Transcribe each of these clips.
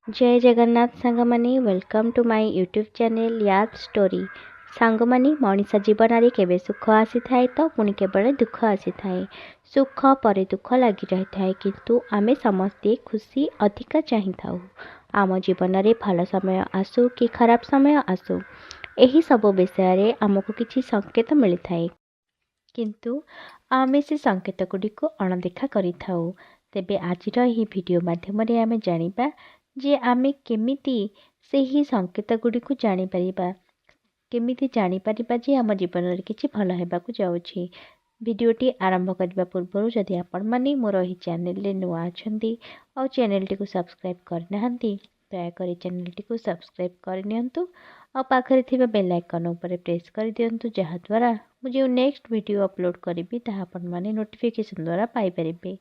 जय जगन्नाथ सांगमानी welcome to my YouTube channel याद स्टोरी। सांगमानी मनीष जीवन केवे सुख आसी थाए तो पुणी केवल दुख आसी थाए। सुख पर दुख लगी रही थाए किंतु आमे समस्ते खुशी अधिका चाहि थाउ। आम जीवन में भल समय आसु कि खराब समय आसु एही सब विषय रे आमको किछि संकेत मिली थाए किंतु आमे से संकेत गुड़िक अणदेखा करि थाउ। तेबे आजिर एही वीडियो माध्यम रे आमे जानिबा जे आमे केमिति सेही संकेत गुड़िक जानिपारिबा, केमिति जानिपारिबा जे आम जीवन में किछि भल हेबाकु जाउछि। वीडियोटी आरंभ करने पूर्व जदि आपण माने मोर एही चैनल रे नुआ अछंती और चैनल टी को सब्सक्राइब करनाहांती दयाकोरी चैनल टी को सब्सक्राइब करनियंतु और पाखरे थिबा बेल आइकन ऊपर प्रेस कर दियंतु जहा द्वारा मुझे नेक्स्ट वीडियो अपलोड करी ताहा आपण माने नोटिफिकेशन द्वारा पाई परिबे।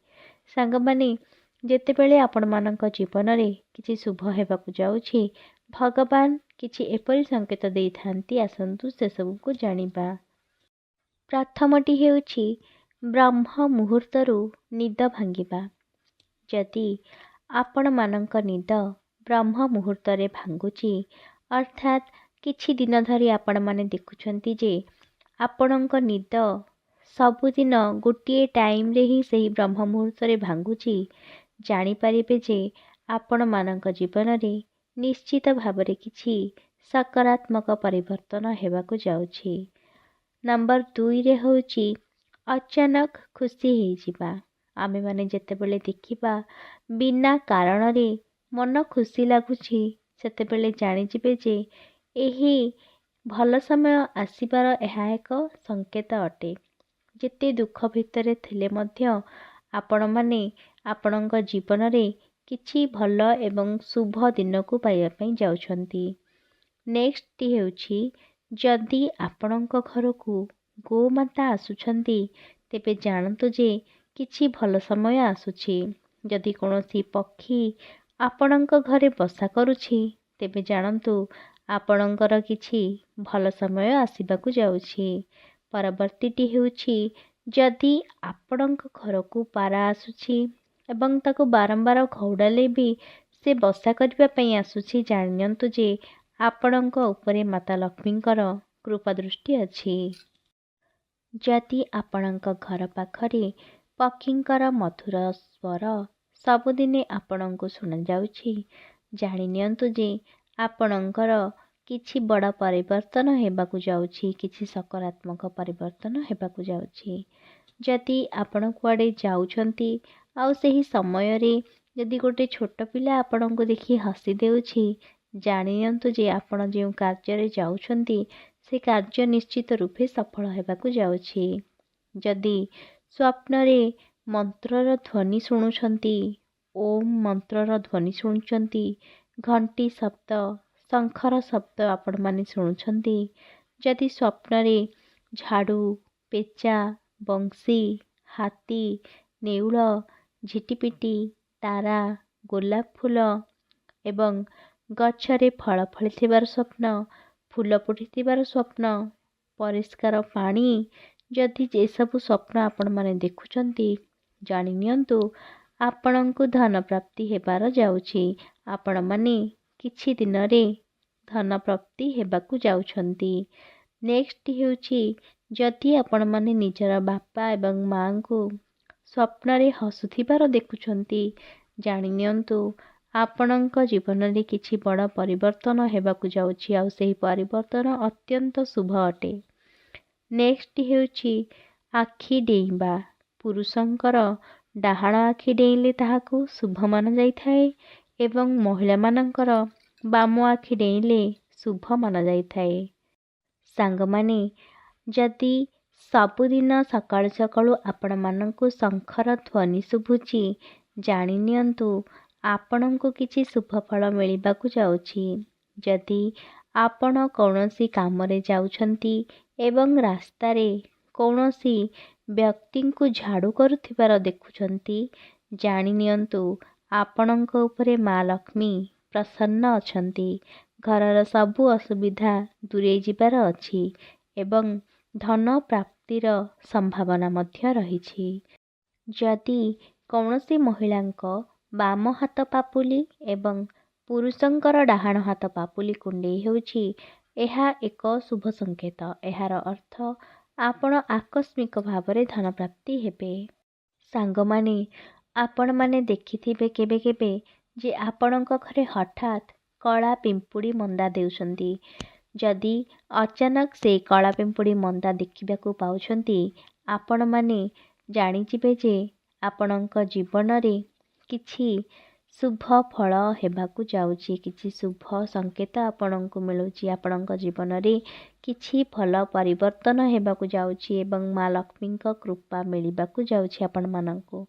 सांग माने जेतेबेले आपण मानक जीवन में किछि शुभ हेबाकु जाउछि भगवान किछि एपरि संकेत देइथांती। आसंतु से सब को जानिबा। प्रथमटी हेउछि ब्रह्म मुहूर्तरु निद भांगिबा। जदि आपण मानक निद ब्रह्म मुहूर्त रे भांगुची अर्थात किछि दिन धरी आपण माने देखुछंती जे आपणक निद सबुदिन गोटे टाइम रे ही सही ब्रह्म मुहूर्त रे भांगुची जानी पारिबे जे आपण मानक जीवन रे निश्चित भावरे किछि सकारात्मक परिवर्तन हेबाकु जाउछि। नंबर 2 रे होउछि अचानक खुशी हे जिबा। आमे माने जेतेबेले देखिबा बिना कारण रे मन खुशी लागुछि सेतेबेले जानि जिबे जे एही भल समय आसीबार ଏହା ଏକ संकेत अटे। जेते दुख भितरे थिले मध्य आपण माने आपणଙ୍କ जीवନରେ किछि भल एवं शुभ दिन को पाइबा पई जाउछंती। नेक्स्ट टी हेउछि जदि आपणଙ୍କ घरକୁ गोमाता आसुछंती तेबे जानतु जे किछि भल समय आसुछि। जदि कोनोसी पक्षी आपणଙ୍କ घरे बसा करुछि तेबे जानतु आपणଙ୍କର किछि भल समय आसीबाकु जाउछि। परवर्तीटी हेउछि जदि आपणଙ୍କ घरକୁ पारा आसुछि एवं ताको बारंबार घौड़ाले भी से बसा करबा पई आसुछि जानियंतु जे आपणଙ୍କ उपरे माता लक्ष्मीଙ୍କର कृपा दृष्टि अछि। जदि आपणଙ୍କ घर पाखरे पक्षीଙ୍କର मधुर स्वर सबुदिने आपणଙ୍କୁ सुना जाउछि जानि नियंतु जे आपणଙ୍କର किछि बड़ परिवर्तन हेबाकु जाउछि, किछि सकारात्मक परिवर्तन हेबाकु जाउछि। जदि आपण कुआडे जाउछंती आउ सेही समय रे यदि गोटे छोट पिला आपणଙ୍କୁ देखि हसी देउछि जानि नियंतु जे आपण जे कार्य रे जाउछंती से कार्य निश्चित रूपे सफल हेबाकु जाउछि। जदि स्वप्न रे मंत्रर ध्वनि शुणुछंती, ओम मंत्रर ध्वनि शुणुछंती, घंटी शब्द शंखर शब्द आपण माने शुणुछंती, जदि स्वप्न रे झाड़ू पेचा बंसी हाथी नेउल झिटिपिटी तारा गोलाप फूल एवं गछरे फल फलिथिबार स्वप्न फूल फुटिथिबार स्वप्न परिष्कार पानी जदि जे सब स्वप्न आपण माने देखुछंती जानि नियंतु आपणଙ୍କୁ धन प्राप्ति हेबार जाउछि। आपण माने किछि दिन रे धन प्राप्ति हेबाकु जाउछंती। नेक्स्ट हेउछि जदि आपण माने निजर बापा एवं मां को स्वप्न रे हसुथिबार देखुछंती जानि नियंतु आपणଙ୍କ जीवन रे किछि बड़ परिवर्तन हेबाकु जाउछि आ सेही परिवर्तन अत्यंत शुभ अटे। नेक्स्ट हेउछि आखि डेइबा। पुरुषंकर डाहाण आखि डेइले ताहाकु शुभ मान जाइथाए एवं महिला मानंकर बाम आखि डेइले शुभ मान जाइथाए। सांग माने जदि सबुदिन सकाळु सकाळु आपण मानंकु शंखर ध्वनि शुभुची जानि नियंतु आपणଙ୍କୁ किछि शुभ फल मिलिबाकु जाउछि। जदि आपण कौनसी कामरे जाउछंती एवं रास्ता रे कौनसी व्यक्ति को झाड़ू करुथिबार देखुछंती जानि नियंतु आपणଙ୍କ उपरे माँ लक्ष्मी प्रसन्न अछंती। घरर सबु असुविधा दूरे जिबार अछि एवं धन प्राप्तिर संभावना मध्य रहिछि। जदि कौनसी महिलांक बाम हाथ पापुली एवं ପୁରୁଷଙ୍କର ଡାହାଣ ହାତ ପାପୁଲି କୁଣ୍ଡେଇ ହେଉଛି ଏହା ଏକ ଶୁଭ ସଂକେତ। ଏହାର ଅର୍ଥ ଆପଣ ଆକସ୍ମିକ ଭାବରେ ଧନପ୍ରାପ୍ତି ହେବେ। ସାଙ୍ଗମାନେ, ଆପଣମାନେ ଦେଖିଥିବେ କେବେ କେବେ ଯେ ଆପଣଙ୍କ ଘରେ ହଠାତ୍ କଳା ପିମ୍ପୁଡ଼ି ମନ୍ଦା ଦେଉଛନ୍ତି। ଯଦି ଅଚାନକ ସେଇ କଳା ପିମ୍ପୁଡ଼ି ମନ୍ଦା ଦେଖିବାକୁ ପାଉଛନ୍ତି, ଆପଣମାନେ ଜାଣିଯିବେ ଯେ ଆପଣଙ୍କ ଜୀବନରେ କିଛି ଶୁଭ ଫଳ ହେବାକୁ ଯାଉଛି। କିଛି ଶୁଭ ସଂକେତ ଆପଣଙ୍କୁ ମିଳୁଛି। ଆପଣଙ୍କ ଜୀବନରେ କିଛି ଭଲ ପରିବର୍ତ୍ତନ ହେବାକୁ ଯାଉଛି ଏବଂ ମା ଲକ୍ଷ୍ମୀଙ୍କ କୃପା ମିଳିବାକୁ ଯାଉଛି ଆପଣମାନଙ୍କୁ।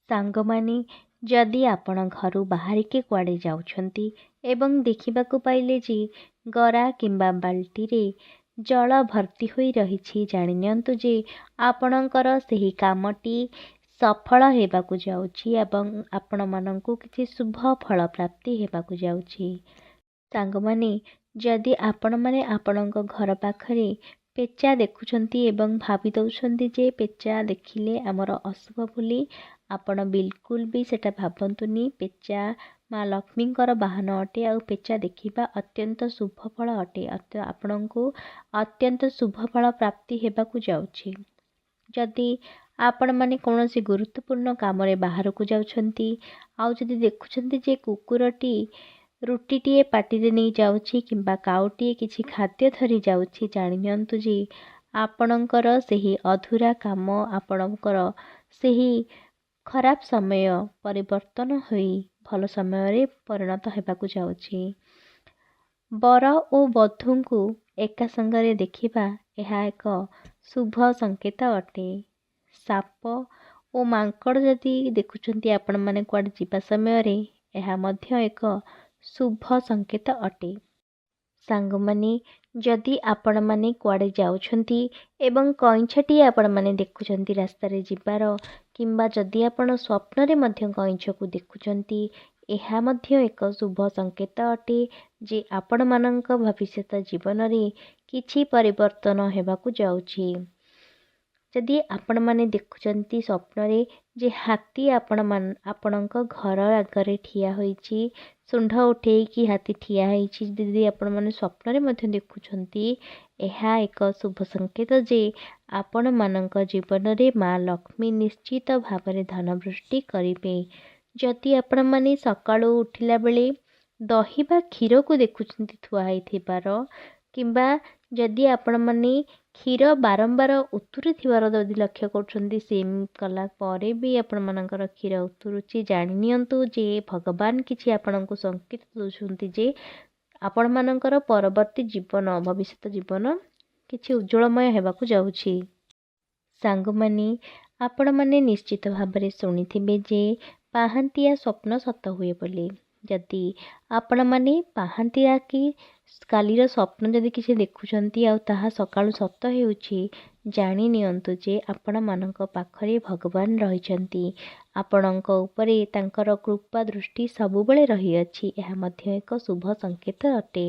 ସାଙ୍ଗମାନେ, ଯଦି ଆପଣ ଘରୁ ବାହାରିକି କୁଆଡ଼େ ଯାଉଛନ୍ତି ଏବଂ ଦେଖିବାକୁ ପାଇଲେ ଯେ ଗରା କିମ୍ବା ବାଲ୍ଟିରେ ଜଳ ଭର୍ତ୍ତି ହୋଇ ରହିଛି, ଜାଣି ନିଅନ୍ତୁ ଯେ ଆପଣଙ୍କର ସେହି କାମଟି ସଫଳ ହେବାକୁ ଯାଉଛି ଏବଂ ଆପଣମାନଙ୍କୁ କିଛି ଶୁଭ ଫଳ ପ୍ରାପ୍ତି ହେବାକୁ ଯାଉଛି। ସାଙ୍ଗମାନେ, ଯଦି ଆପଣମାନେ ଆପଣଙ୍କ ଘର ପାଖରେ ପେଚା ଦେଖୁଛନ୍ତି ଏବଂ ଭାବି ଦେଉଛନ୍ତି ଯେ ପେଚା ଦେଖିଲେ ଆମର ଅଶୁଭ ବୋଲି, ଆପଣ ବିଲକୁଲ ବି ସେଟା ଭାବନ୍ତୁନି। ପେଚା ମା ଲକ୍ଷ୍ମୀଙ୍କର ବାହନ ଅଟେ ଆଉ ପେଚା ଦେଖିବା ଅତ୍ୟନ୍ତ ଶୁଭ ଫଳ ଅଟେ। ଆପଣଙ୍କୁ ଅତ୍ୟନ୍ତ ଶୁଭ ଫଳ ପ୍ରାପ୍ତି ହେବାକୁ ଯାଉଛି। ଯଦି ଆପଣମାନେ କୌଣସି ଗୁରୁତ୍ୱପୂର୍ଣ୍ଣ କାମରେ ବାହାରକୁ ଯାଉଛନ୍ତି ଆଉ ଯଦି ଦେଖୁଛନ୍ତି ଯେ କୁକୁରଟି ରୁଟିଟିଏ ପାଟିରେ ନେଇ ଯାଉଛି କିମ୍ବା କାଉଟିଏ କିଛି ଖାଦ୍ୟ ଧରି ଯାଉଛି, ଜାଣି ନିଅନ୍ତୁ ଯେ ଆପଣଙ୍କର ସେହି ଅଧୁରା କାମ, ଆପଣଙ୍କର ସେହି ଖରାପ ସମୟ ପରିବର୍ତ୍ତନ ହୋଇ ଭଲ ସମୟରେ ପରିଣତ ହେବାକୁ ଯାଉଛି। ବର ଓ ବଧୂଙ୍କୁ ଏକା ସାଙ୍ଗରେ ଦେଖିବା ଏହା ଏକ ଶୁଭ ସଂକେତ ଅଟେ। ସାପ ଓ ମାଙ୍କଡ଼ ଯଦି ଦେଖୁଛନ୍ତି ଆପଣମାନେ କୁଆଡ଼େ ଯିବା ସମୟରେ, ଏହା ମଧ୍ୟ ଏକ ଶୁଭ ସଂକେତ ଅଟେ। ସାଙ୍ଗମାନେ, ଯଦି ଆପଣମାନେ କୁଆଡ଼େ ଯାଉଛନ୍ତି ଏବଂ କଇଁଛଟିଏ ଆପଣମାନେ ଦେଖୁଛନ୍ତି ରାସ୍ତାରେ ଯିବାର, କିମ୍ବା ଯଦି ଆପଣ ସ୍ୱପ୍ନରେ ମଧ୍ୟ କଇଁଛକୁ ଦେଖୁଛନ୍ତି, ଏହା ମଧ୍ୟ ଏକ ଶୁଭ ସଂକେତ ଅଟେ ଯେ ଆପଣମାନଙ୍କ ଭବିଷ୍ୟତ ଜୀବନରେ କିଛି ପରିବର୍ତ୍ତନ ହେବାକୁ ଯାଉଛି। ଯଦି ଆପଣମାନେ ଦେଖୁଛନ୍ତି ସ୍ୱପ୍ନରେ ଯେ ହାତୀ ଆପଣଙ୍କ ଘର ଆଗରେ ଠିଆ ହୋଇଛି, ଶୁଣ୍ଢ ଉଠେଇକି ହାତୀ ଠିଆ ହେଇଛି, ଯଦି ଆପଣମାନେ ସ୍ୱପ୍ନରେ ମଧ୍ୟ ଦେଖୁଛନ୍ତି, ଏହା ଏକ ଶୁଭ ସଂକେତ ଯେ ଆପଣମାନଙ୍କ ଜୀବନରେ ମା ଲକ୍ଷ୍ମୀ ନିଶ୍ଚିତ ଭାବରେ ଧନବୃଷ୍ଟି କରିବେ। ଯଦି ଆପଣମାନେ ସକାଳୁ ଉଠିଲା ବେଳେ ଦହି ବା କ୍ଷୀରକୁ ଦେଖୁଛନ୍ତି ଥୁଆ ହେଇଥିବାର, କିମ୍ବା ଯଦି ଆପଣମାନେ କ୍ଷୀର ବାରମ୍ବାର ଉତୁରୁଥିବାର ଯଦି ଲକ୍ଷ୍ୟ କରୁଛନ୍ତି, ସେମିତି କଲା ପରେ ବି ଆପଣମାନଙ୍କର କ୍ଷୀର ଉତୁରୁଛି, ଜାଣି ନିଅନ୍ତୁ ଯେ ଭଗବାନ କିଛି ଆପଣଙ୍କୁ ସଂକେତ ଦେଉଛନ୍ତି ଯେ ଆପଣମାନଙ୍କର ପରବର୍ତ୍ତୀ ଜୀବନ, ଭବିଷ୍ୟତ ଜୀବନ କିଛି ଉଜ୍ଜଳମୟ ହେବାକୁ ଯାଉଛି। ସାଙ୍ଗମାନେ, ଆପଣମାନେ ନିଶ୍ଚିତ ଭାବରେ ଶୁଣିଥିବେ ଯେ ପାହାନ୍ତିଆ ସ୍ୱପ୍ନ ସତ ହୁଏ ବୋଲି। ଯଦି ଆପଣମାନେ ପାହାନ୍ତିଆ କି କାଲିର ସ୍ୱପ୍ନ ଯଦି କିଛି ଦେଖୁଛନ୍ତି ଆଉ ତାହା ସକାଳୁ ସତ ହେଉଛି, ଜାଣି ନିଅନ୍ତୁ ଯେ ଆପଣମାନଙ୍କ ପାଖରେ ଭଗବାନ ରହିଛନ୍ତି। ଆପଣଙ୍କ ଉପରେ ତାଙ୍କର କୃପା ଦୃଷ୍ଟି ସବୁବେଳେ ରହିଅଛି। ଏହା ମଧ୍ୟ ଏକ ଶୁଭ ସଂକେତ ଅଟେ।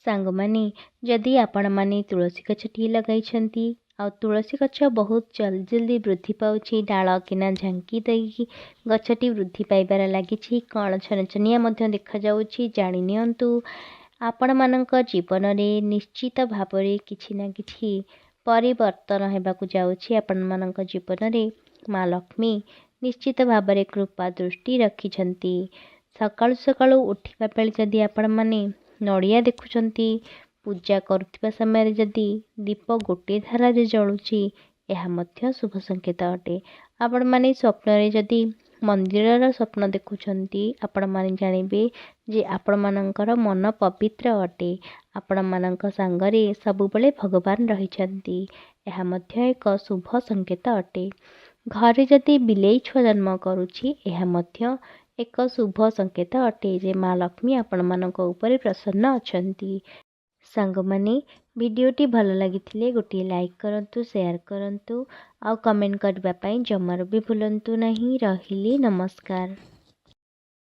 ସାଙ୍ଗମାନେ, ଯଦି ଆପଣମାନେ ତୁଳସୀ ଗଛଟିଏ ଲଗାଇଛନ୍ତି ଆଉ ତୁଳସୀ ଗଛ ବହୁତ ଜଲ୍ଦି ବୃଦ୍ଧି ପାଉଛି, ଡାଳ କିନା ଝାଙ୍କି ଦେଇକି ଗଛଟି ବୃଦ୍ଧି ପାଇବାରେ ଲାଗିଛି, କଅଁଳ ଛନଛନିଆ ମଧ୍ୟ ଦେଖାଯାଉଛି, ଜାଣି ନିଅନ୍ତୁ ଆପଣମାନଙ୍କ ଜୀବନରେ ନିଶ୍ଚିତ ଭାବରେ କିଛି ନା କିଛି ପରିବର୍ତ୍ତନ ହେବାକୁ ଯାଉଛି। ଆପଣମାନଙ୍କ ଜୀବନରେ ମା ଲକ୍ଷ୍ମୀ ନିଶ୍ଚିତ ଭାବରେ କୃପା ଦୃଷ୍ଟି ରଖିଛନ୍ତି। ସକାଳୁ ସକାଳୁ ଉଠିବା ବେଳେ ଯଦି ଆପଣମାନେ ନଡ଼ିଆ ଦେଖୁଛନ୍ତି, ପୂଜା କରୁଥିବା ସମୟରେ ଯଦି ଦୀପ ଗୋଟିଏ ଧାରାରେ ଜଳୁଛି, ଏହା ମଧ୍ୟ ଶୁଭ ସଂକେତ ଅଟେ। ଆପଣମାନେ ସ୍ୱପ୍ନରେ ଯଦି ମନ୍ଦିରର ସ୍ୱପ୍ନ ଦେଖୁଛନ୍ତି, ଆପଣମାନେ ଜାଣିବେ ଯେ ଆପଣମାନଙ୍କର ମନ ପବିତ୍ର ଅଟେ। ଆପଣମାନଙ୍କ ସାଙ୍ଗରେ ସବୁବେଳେ ଭଗବାନ ରହିଛନ୍ତି। ଏହା ମଧ୍ୟ ଏକ ଶୁଭ ସଂକେତ ଅଟେ। ଘରେ ଯଦି ବିଲେଇ ଛୁଆ ଜନ୍ମ କରୁଛି, ଏହା ମଧ୍ୟ ଏକ ଶୁଭ ସଂକେତ ଅଟେ ଯେ ମା ଲକ୍ଷ୍ମୀ ଆପଣମାନଙ୍କ ଉପରେ ପ୍ରସନ୍ନ ଅଛନ୍ତି। ସାଙ୍ଗମାନେ, ଭିଡ଼ିଓଟି ଭଲ ଲାଗିଥିଲେ ଗୋଟିଏ ଲାଇକ୍ କରନ୍ତୁ, ସେୟାର କରନ୍ତୁ ଆଉ କମେଣ୍ଟ କରିବା ପାଇଁ ଜମାରୁ ବି ଭୁଲନ୍ତୁ ନାହିଁ। ରହିଲି, ନମସ୍କାର।